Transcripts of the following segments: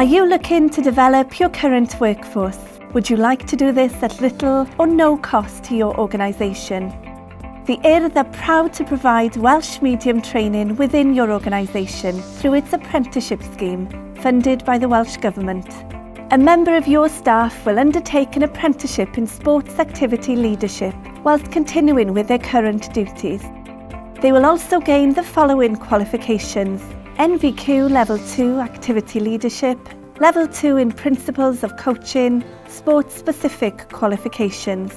Are you looking to develop your current workforce? Would you like to do this at little or no cost to your organisation? The Urdd are proud to provide Welsh medium training within your organisation through its apprenticeship scheme, funded by the Welsh Government. A member of your staff will undertake an apprenticeship in sports activity leadership whilst continuing with their current duties. They will also gain the following qualifications: NVQ Level 2 Activity Leadership, Level 2 in Principles of Coaching, Sport-Specific Qualifications.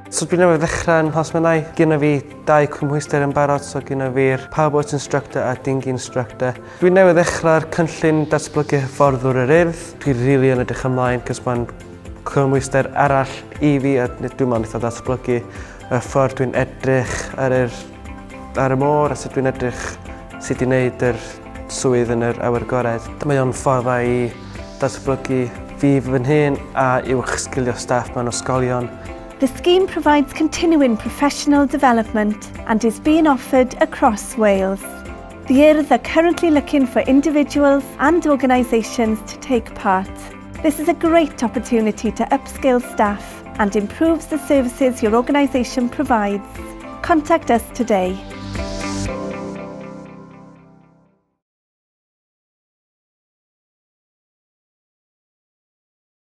So dwi newydd ddechrau'n nhosmennau. Gynna fi 2 cymhwyster yn barod, so gynna fi'r PowerPoint instructor a dinghy instructor. Dwi newydd ddechrau'r cynllun datblygu hyfforddwr yr Urdd. Dwi rili yn edrych ymlaen, cos mae'n cymhwyster arall i fi, a dwi'n mynd eitha datblygu y ffordd dwi'n edrych ar y môr, a sut dwi'n edrych sut i wneud yr swydd yn yr awyr agored. Mae o'n ffordd dda i datblygu fi fy hun a uwch sgilio staff mewn ysgolion. The scheme provides continuing professional development and is being offered across Wales. The Urdd are currently looking for individuals and organisations to take part. This is a great opportunity to upskill staff and improves the services your organisation provides. Contact us today.